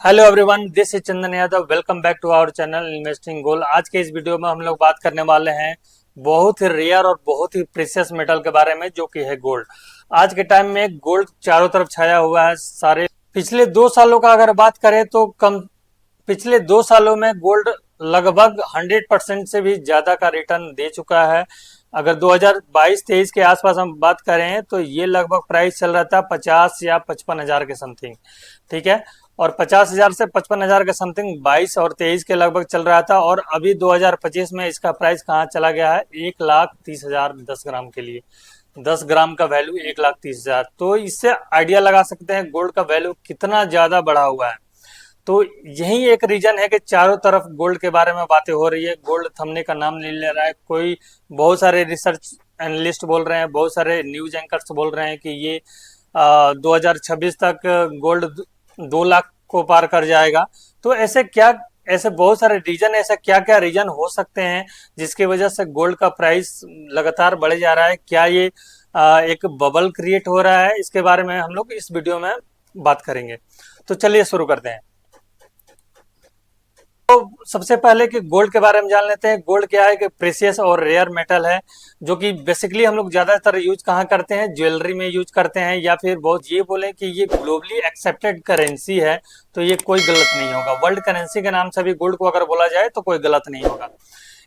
Hello everyone, this is Chandan Yadav. Welcome back to our channel Investing Gold. आज के इस video में हम लोग बात करने वाले हैं बहुत ही रेयर और बहुत ही प्रीशियस मेटल के बारे में, जो कि है गोल्ड। आज के टाइम में गोल्ड चारों तरफ छाया हुआ है। सारे पिछले 2 सालों का अगर बात करें तो कम पिछले 2 सालों में गोल्ड लगभग 100% से भी ज्यादा का रिटर्न दे चुका है। अगर 2022-23 के आसपास हम बात करें तो ये लगभग प्राइस चल रहा था 50 या 55 हजार के समथिंग। ठीक है। और 50 हजार से 55 हजार के समथिंग 22 और 23 के लगभग चल रहा था। और अभी 2025 में इसका प्राइस कहाँ चला गया है? 1,30,000 10 ग्राम के लिए। 10 ग्राम का वैल्यू 1,30,000। तो इससे आइडिया लगा सकते हैं गोल्ड का वैल्यू कितना ज्यादा बढ़ा हुआ है। तो यही एक रीजन है कि चारों तरफ गोल्ड के बारे में बातें हो रही है। गोल्ड थमने का नाम नहीं ले रहा है कोई। बहुत सारे रिसर्च एनालिस्ट बोल रहे हैं, बहुत सारे न्यूज एंकर्स बोल रहे हैं कि ये 2026 तक गोल्ड 2 लाख को पार कर जाएगा। तो ऐसे बहुत सारे रीजन, ऐसा क्या क्या रीजन हो सकते हैं जिसकी वजह से गोल्ड का प्राइस लगातार बढ़े जा रहा है? क्या ये एक बबल क्रिएट हो रहा है? इसके बारे में हम लोग इस वीडियो में बात करेंगे। तो चलिए शुरू करते हैं। तो सबसे पहले कि गोल्ड के बारे में जान लेते हैं। गोल्ड क्या है कि प्रेशियस और रेयर मेटल है, जो कि बेसिकली हम लोग ज्यादातर यूज कहाँ करते हैं? ज्वेलरी में यूज करते हैं, या फिर बहुत ये बोलें कि ये ग्लोबली एक्सेप्टेड करेंसी है। तो ये कोई गलत नहीं होगा। वर्ल्ड करेंसी के नाम से भी गोल्ड को अगर बोला जाए तो कोई गलत नहीं होगा।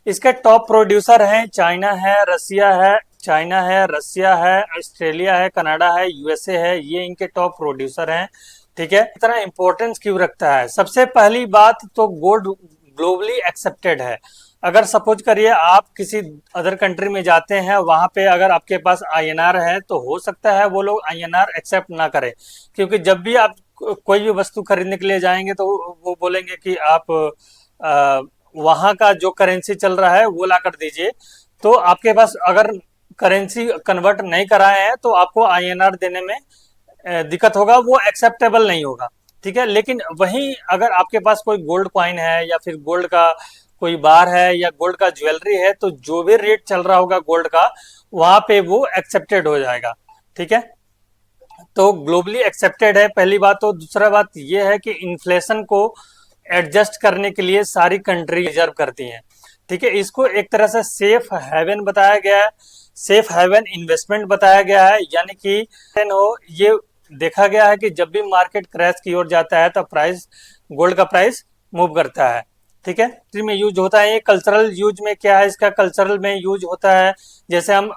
इसके टॉप प्रोड्यूसर हैं चाइना है, रसिया है। चाइना है, रसिया है, ऑस्ट्रेलिया है, कनाडा है, यूएसए है। ये इनके टॉप प्रोड्यूसर हैं। ठीक है। इतना इंपॉर्टेंस क्यों रखता है? सबसे पहली बात तो गोल्ड ग्लोबली एक्सेप्टेड है। अगर सपोज करिए आप किसी अदर कंट्री में जाते हैं, वहां पे अगर आपके पास आईएनआर है तो हो सकता है वो लोग आईएनआर एक्सेप्ट ना करें। क्योंकि जब भी आप कोई भी वस्तु खरीदने के लिए जाएंगे तो वो बोलेंगे कि आप वहां का जो करेंसी चल रहा है वो ला कर दीजिए। तो आपके पास अगर करेंसी कन्वर्ट नहीं कराए हैं तो आपको आईएनआर देने में दिक्कत होगा, वो एक्सेप्टेबल नहीं होगा। ठीक है। लेकिन वहीं अगर आपके पास कोई गोल्ड कॉइन है या फिर गोल्ड का कोई बार है या गोल्ड का ज्वेलरी है, तो जो भी रेट चल रहा होगा गोल्ड का, वहां पे वो एक्सेप्टेड हो जाएगा। ठीक है। तो ग्लोबली एक्सेप्टेड है, पहली बात। तो दूसरा बात यह है कि इन्फ्लेशन को एडजस्ट करने के लिए सारी कंट्री रिजर्व करती हैं। ठीक है। इसको एक तरह से सेफ हेवन बताया गया है, सेफ हेवन इन्वेस्टमेंट बताया गया है। यानी कि हो ये देखा गया है कि जब भी मार्केट क्रैश की ओर जाता है तो प्राइस, गोल्ड का प्राइस मूव करता है। ठीक है। में यूज होता है। ये कल्चरल यूज में क्या है? इसका कल्चरल में यूज होता है, जैसे हम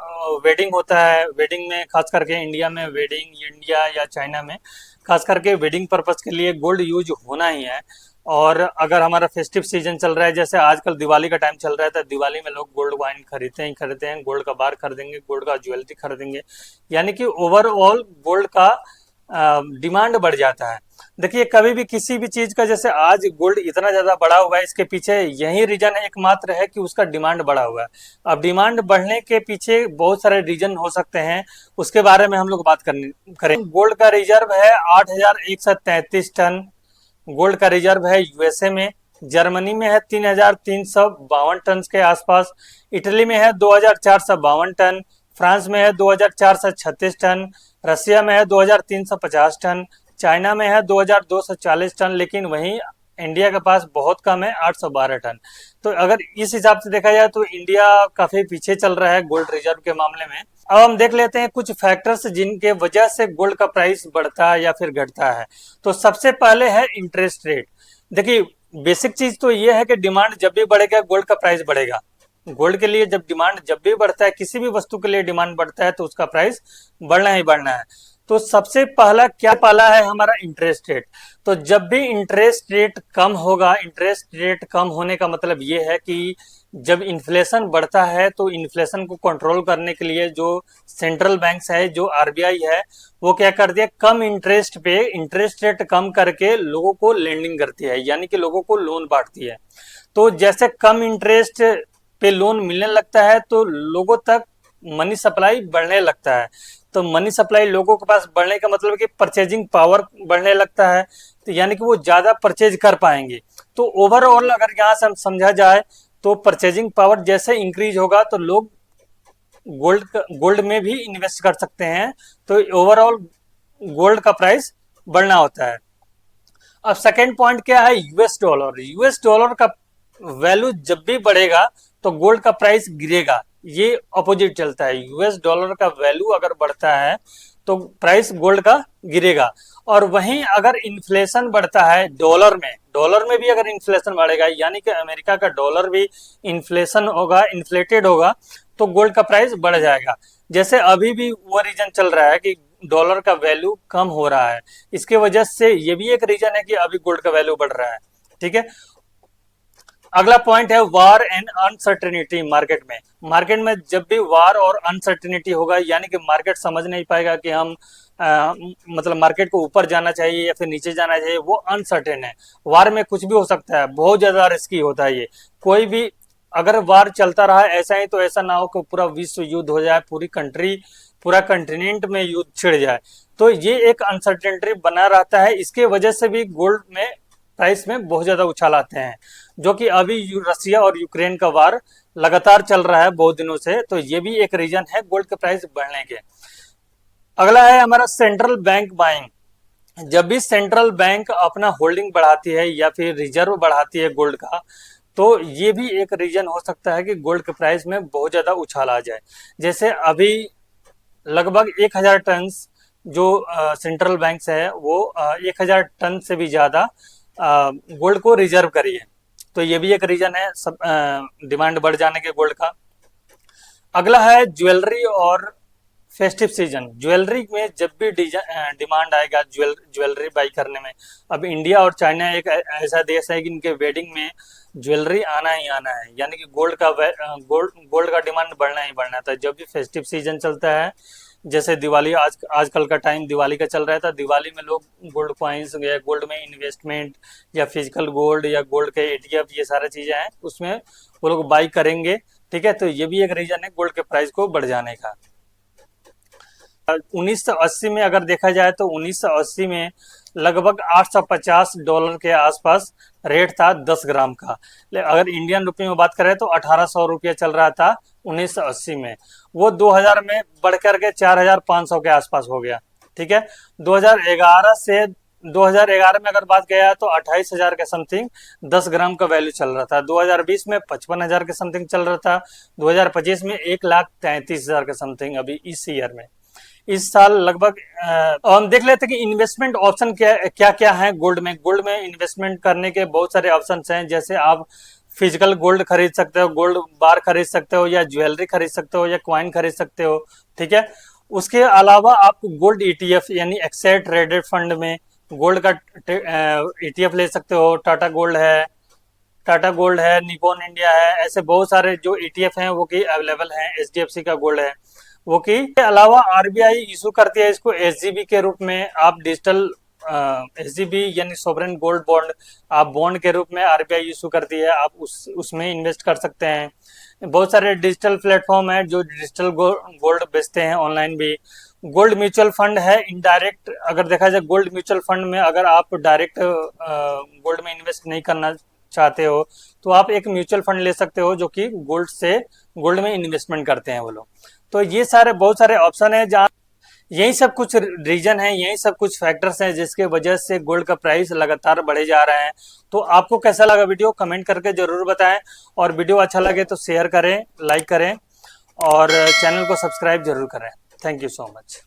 वेडिंग होता है, वेडिंग में खास करके इंडिया में, वेडिंग इंडिया या चाइना में खास करके वेडिंग पर्पस के लिए गोल्ड यूज होना ही है। और अगर हमारा फेस्टिव सीजन चल रहा है, जैसे आजकल दिवाली का टाइम चल रहा है, तो दिवाली में लोग गोल्ड कॉइन खरीदते हैं, गोल्ड का बार खरीदेंगे, गोल्ड का ज्वेलरी खरीदेंगे। यानी कि ओवरऑल गोल्ड का डिमांड बढ़ जाता है। देखिए, कभी भी किसी भी चीज का, जैसे आज गोल्ड इतना ज्यादा बढ़ा हुआ है, इसके पीछे यही रीजन एकमात्र है कि उसका डिमांड बढ़ा हुआ है। अब डिमांड बढ़ने के पीछे बहुत सारे रीजन हो सकते हैं, उसके बारे में हम लोग बात करें। गोल्ड का रिजर्व है 8,133 टन। गोल्ड का रिजर्व है यूएसए में। जर्मनी में है 3,352 टन के आसपास। इटली में है 2,452 टन। फ्रांस में है 2,436 टन। रसिया में है 2,350 टन। चाइना में है 2,240 टन। लेकिन वहीं इंडिया के पास बहुत कम है, 812 टन। तो अगर इस हिसाब से देखा जाए तो इंडिया काफी पीछे चल रहा है गोल्ड रिजर्व के मामले में। अब हम देख लेते हैं कुछ फैक्टर्स जिनके वजह से गोल्ड का प्राइस बढ़ता है या फिर घटता है। तो सबसे पहले है इंटरेस्ट रेट। देखिए, बेसिक चीज तो ये है कि डिमांड जब भी बढ़ेगा गोल्ड का प्राइस बढ़ेगा। गोल्ड के लिए जब डिमांड जब भी बढ़ता है, किसी भी वस्तु के लिए डिमांड बढ़ता है, तो उसका प्राइस बढ़ना ही बढ़ना है। तो सबसे पहला क्या पाला है हमारा? Interest rate. तो जब भी इंटरेस्ट रेट कम होगा, इंटरेस्ट रेट कम होने का मतलब ये है कि जब इन्फ्लेशन बढ़ता है तो इन्फ्लेशन को कंट्रोल करने के लिए जो सेंट्रल बैंक्स है, जो आरबीआई है, वो क्या कर दिया? कम इंटरेस्ट पे इंटरेस्ट रेट कम करके लोगों को लेंडिंग करती है, यानी कि लोगों को लोन बांटती है। तो जैसे कम इंटरेस्ट पे लोन मिलने लगता है तो लोगों तक मनी सप्लाई बढ़ने लगता है। तो मनी सप्लाई लोगों के पास बढ़ने का मतलब कि परचेजिंग पावर बढ़ने लगता है। तो यानी कि वो ज्यादा परचेज कर पाएंगे। तो ओवरऑल अगर यहाँ से हम समझा जाए तो परचेजिंग पावर जैसे इंक्रीज होगा तो लोग गोल्ड में भी इन्वेस्ट कर सकते हैं। तो ओवरऑल गोल्ड का प्राइस बढ़ना होता है। अब सेकेंड पॉइंट क्या है, यूएस डॉलर। यूएस डॉलर का वैल्यू जब भी बढ़ेगा तो गोल्ड का प्राइस गिरेगा, ये अपोजिट चलता है। यूएस डॉलर का वैल्यू अगर बढ़ता है तो प्राइस गोल्ड का गिरेगा। और वहीं अगर इन्फ्लेशन बढ़ता है डॉलर में भी अगर इन्फ्लेशन बढ़ेगा, यानी कि अमेरिका का डॉलर भी इन्फ्लेशन होगा, इन्फ्लेटेड होगा, तो गोल्ड का प्राइस बढ़ जाएगा। जैसे अभी भी वो रीजन चल रहा है कि डॉलर का वैल्यू कम हो रहा है, इसके वजह से ये भी एक रीजन है कि अभी गोल्ड का वैल्यू बढ़ रहा है। ठीक है, अगला पॉइंट है वार एंड अनसर्टेनिटी मार्केट में। मार्केट में जब भी वार और अनसर्टेनिटी होगा, यानी कि मार्केट समझ नहीं पाएगा कि हम मतलब मार्केट को ऊपर जाना चाहिए या फिर नीचे जाना चाहिए, वो अनसर्टेन है। वार में कुछ भी हो सकता है, बहुत ज्यादा रिस्की होता है ये। कोई भी अगर वार चलता रहा ऐसा ही, तो ऐसा ना हो कि पूरा विश्व युद्ध हो जाए, पूरी कंट्री, पूरा कंटिनेंट में युद्ध छिड़ जाए। तो ये एक अनसर्टेनिटी बना रहता है, इसके वजह से भी गोल्ड में प्राइस में बहुत ज्यादा उछाल आते हैं, जो कि अभी रसिया और यूक्रेन का वार लगातार चल रहा है बहुत दिनों से, तो ये भी एक रीजन है गोल्ड के प्राइस बढ़ने के। अगला है हमारा सेंट्रल बैंक बाइंग। जब भी सेंट्रल बैंक अपना होल्डिंग बढ़ाती है या फिर रिजर्व बढ़ाती है गोल्ड का, तो ये भी एक रीजन हो सकता है कि गोल्ड के प्राइस में बहुत ज्यादा उछाल आ जाए। जैसे अभी लगभग 1000 टन जो सेंट्रल बैंक है वो 1000 टन से भी ज्यादा गोल्ड को रिजर्व करी है, तो ये भी एक रीजन है सब डिमांड बढ़ जाने के गोल्ड का। अगला है ज्वेलरी और फेस्टिव सीजन। ज्वेलरी में जब भी डिमांड आएगा ज्वेलरी बाई करने में, अब इंडिया और चाइना एक ऐसा देश है कि इनके वेडिंग में ज्वेलरी आना ही आना है, यानी कि गोल्ड का डिमांड बढ़ना ही बढ़ना था। जब भी फेस्टिव सीजन चलता है, जैसे दिवाली, आजकल का टाइम दिवाली का चल रहा था, दिवाली में लोग गोल्ड कॉइन्स या गोल्ड में इन्वेस्टमेंट या फिजिकल गोल्ड या गोल्ड के एटीएफ, ये सारी चीजें हैं, उसमें वो लोग बाई करेंगे। ठीक है, तो ये भी एक रीजन है गोल्ड के प्राइस को बढ़ जाने का। 1980 में अगर देखा जाए तो 1980 में लगभग $850 के आसपास रेट था 10 ग्राम का। अगर इंडियन रुपये में बात करें तो 1800 चल रहा था 1980 में। वो 2000 में बढ़ करके 4500 के आसपास हो गया। ठीक है, 2011 में अगर बात किया तो 28,000 के समथिंग 10 ग्राम का वैल्यू चल रहा था। 2020 में 55,000 के समथिंग चल रहा था। 2025 में 1,33,000 के समथिंग अभी इस ईयर में। इस साल लगभग हम देख लेते हैं कि इन्वेस्टमेंट ऑप्शन क्या क्या है गोल्ड में। गोल्ड में इन्वेस्टमेंट करने के बहुत सारे ऑप्शन हैं, जैसे आप फिजिकल गोल्ड खरीद सकते हो, गोल्ड बार खरीद सकते हो, या ज्वेलरी खरीद सकते हो, या क्वाइन खरीद सकते हो। ठीक है, उसके अलावा आप गोल्ड ईटीएफ यानी एक्सचेंज ट्रेडेड फंड में गोल्ड का ईटीएफ ले सकते हो। टाटा गोल्ड है, निपॉन इंडिया है, ऐसे बहुत सारे जो ईटीएफ हैं वो की अवेलेबल हैं। एचडीएफसी का गोल्ड है वो की। के अलावा आरबीआई इशू करती है इसको एसजीबी के रूप में। आप डिजिटल एसजीबी यानी सोवरेन गोल्ड बॉन्ड, आप बॉन्ड के रूप में आरबीआई इशू करती है, आप उसमें इन्वेस्ट कर सकते हैं। बहुत सारे डिजिटल प्लेटफॉर्म है जो डिजिटल गोल्ड बेचते हैं ऑनलाइन भी। गोल्ड म्यूचुअल फंड है इनडायरेक्ट। अगर देखा जाए गोल्ड म्यूचुअल फंड में अगर आप डायरेक्ट गोल्ड में इन्वेस्ट नहीं करना चाहते हो तो आप एक म्यूचुअल फंड ले सकते हो जो कि गोल्ड में इन्वेस्टमेंट करते हैं वो लोग। तो ये सारे बहुत सारे ऑप्शन है जहाँ यही सब कुछ रीजन है, यही सब कुछ फैक्टर्स हैं जिसके वजह से गोल्ड का प्राइस लगातार बढ़े जा रहा है। तो आपको कैसा लगा वीडियो कमेंट करके जरूर बताएं, और वीडियो अच्छा लगे तो शेयर करें, लाइक करें, और चैनल को सब्सक्राइब जरूर करें। Thank you so much.